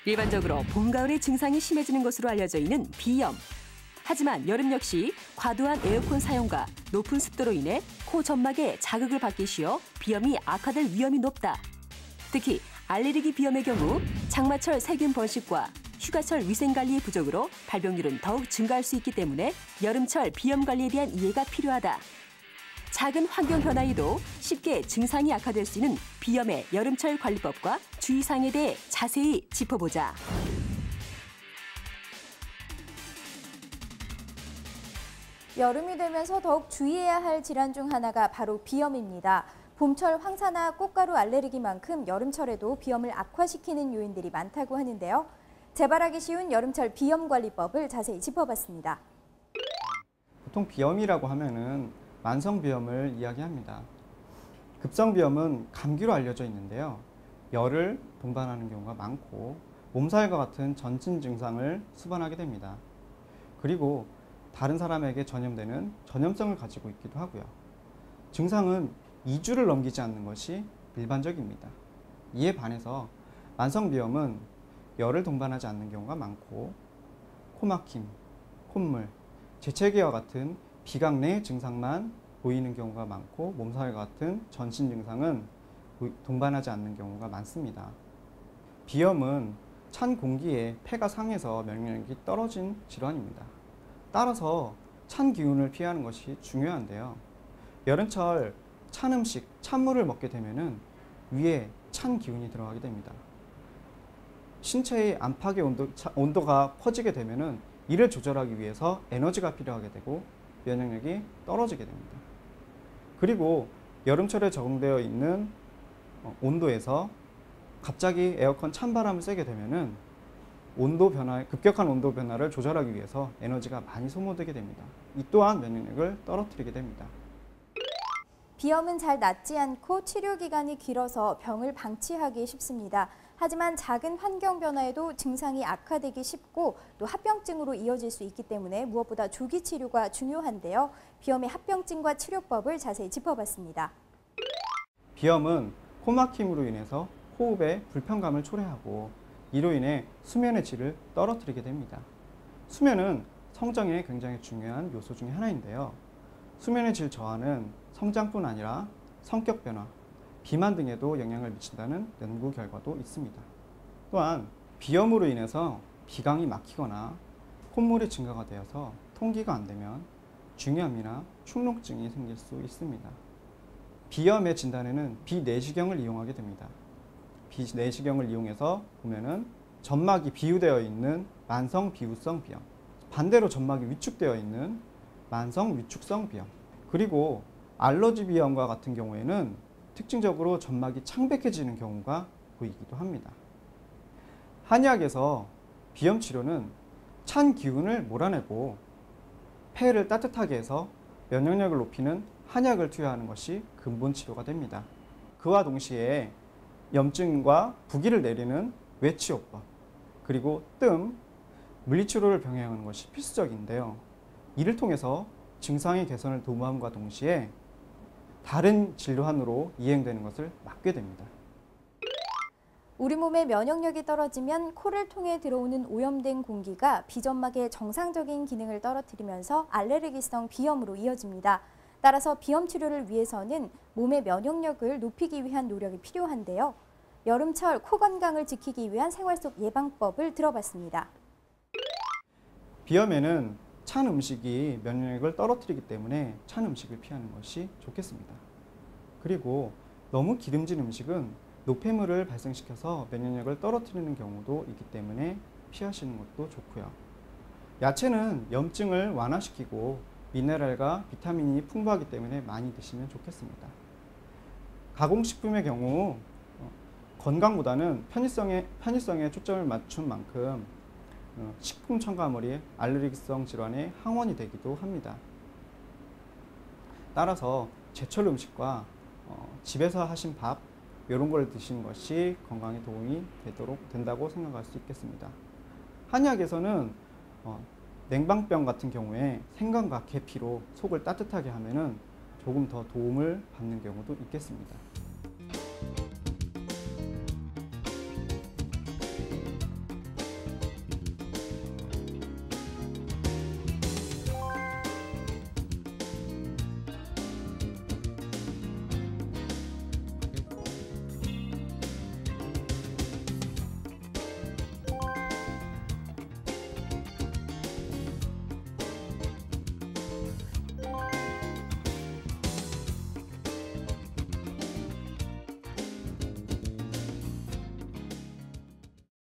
일반적으로 봄, 가을에 증상이 심해지는 것으로 알려져 있는 비염. 하지만 여름 역시 과도한 에어컨 사용과 높은 습도로 인해 코 점막에 자극을 받기 쉬워 비염이 악화될 위험이 높다. 특히 알레르기 비염의 경우 장마철 세균 번식과 휴가철 위생관리의 부족으로 발병률은 더욱 증가할 수 있기 때문에 여름철 비염 관리에 대한 이해가 필요하다. 작은 환경 변화에도 쉽게 증상이 악화될 수 있는 비염의 여름철 관리법과 주의사항에 대해 자세히 짚어보자. 여름이 되면서 더욱 주의해야 할 질환 중 하나가 바로 비염입니다. 봄철 황사나 꽃가루 알레르기만큼 여름철에도 비염을 악화시키는 요인들이 많다고 하는데요. 재발하기 쉬운 여름철 비염 관리법을 자세히 짚어봤습니다. 보통 비염이라고 하면은 만성 비염을 이야기합니다. 급성 비염은 감기로 알려져 있는데요. 열을 동반하는 경우가 많고 몸살과 같은 전신 증상을 수반하게 됩니다. 그리고 다른 사람에게 전염되는 전염성을 가지고 있기도 하고요. 증상은 2주를 넘기지 않는 것이 일반적입니다. 이에 반해서 만성 비염은 열을 동반하지 않는 경우가 많고 코막힘, 콧물, 재채기와 같은 비강 내 증상만 보이는 경우가 많고 몸살과 같은 전신 증상은 동반하지 않는 경우가 많습니다. 비염은 찬 공기에 폐가 상해서 면역력이 떨어진 질환입니다. 따라서 찬 기운을 피하는 것이 중요한데요. 여름철 찬 음식, 찬물을 먹게 되면은 위에 찬 기운이 들어가게 됩니다. 신체의 안팎의 온도가 커지게 되면은 이를 조절하기 위해서 에너지가 필요하게 되고 면역력이 떨어지게 됩니다. 그리고 여름철에 적응되어 있는 온도에서 갑자기 에어컨 찬바람을 쐬게 되면은 급격한 온도 변화를 조절하기 위해서 에너지가 많이 소모되게 됩니다. 이 또한 면역력을 떨어뜨리게 됩니다. 비염은 잘 낫지 않고 치료 기간이 길어서 병을 방치하기 쉽습니다. 하지만 작은 환경 변화에도 증상이 악화되기 쉽고 또 합병증으로 이어질 수 있기 때문에 무엇보다 조기 치료가 중요한데요. 비염의 합병증과 치료법을 자세히 짚어봤습니다. 비염은 코막힘으로 인해서 호흡에 불편감을 초래하고 이로 인해 수면의 질을 떨어뜨리게 됩니다. 수면은 성장에 굉장히 중요한 요소 중에 하나인데요. 수면의 질 저하는 성장뿐 아니라 성격 변화, 비만 등에도 영향을 미친다는 연구 결과도 있습니다. 또한 비염으로 인해서 비강이 막히거나 콧물이 증가가 되어서 통기가 안 되면 중이염이나 축농증이 생길 수 있습니다. 비염의 진단에는 비내시경을 이용하게 됩니다. 비내시경을 이용해서 보면은 점막이 비유되어 있는 만성 비후성 비염, 반대로 점막이 위축되어 있는 만성 위축성 비염, 그리고 알러지 비염과 같은 경우에는 특징적으로 점막이 창백해지는 경우가 보이기도 합니다. 한의학에서 비염 치료는 찬 기운을 몰아내고 폐를 따뜻하게 해서 면역력을 높이는 한약을 투여하는 것이 근본 치료가 됩니다. 그와 동시에 염증과 부기를 내리는 외치요법, 그리고 뜸, 물리치료를 병행하는 것이 필수적인데요. 이를 통해서 증상의 개선을 도모함과 동시에 다른 진료안으로 이행되는 것을 막게 됩니다. 우리 몸의 면역력이 떨어지면 코를 통해 들어오는 오염된 공기가 비점막의 정상적인 기능을 떨어뜨리면서 알레르기성 비염으로 이어집니다. 따라서 비염 치료를 위해서는 몸의 면역력을 높이기 위한 노력이 필요한데요. 여름철 코 건강을 지키기 위한 생활 속 예방법을 들어봤습니다. 비염에는 찬 음식이 면역력을 떨어뜨리기 때문에 찬 음식을 피하는 것이 좋겠습니다. 그리고 너무 기름진 음식은 노폐물을 발생시켜서 면역력을 떨어뜨리는 경우도 있기 때문에 피하시는 것도 좋고요. 야채는 염증을 완화시키고 미네랄과 비타민이 풍부하기 때문에 많이 드시면 좋겠습니다. 가공식품의 경우 건강보다는 편의성에 초점을 맞춘 만큼 식품 첨가물이 알레르기성 질환의 항원이 되기도 합니다. 따라서 제철 음식과 집에서 하신 밥 이런 걸 드시는 것이 건강에 도움이 된다고 생각할 수 있겠습니다. 한의학에서는 냉방병 같은 경우에 생강과 계피로 속을 따뜻하게 하면은 조금 더 도움을 받는 경우도 있겠습니다.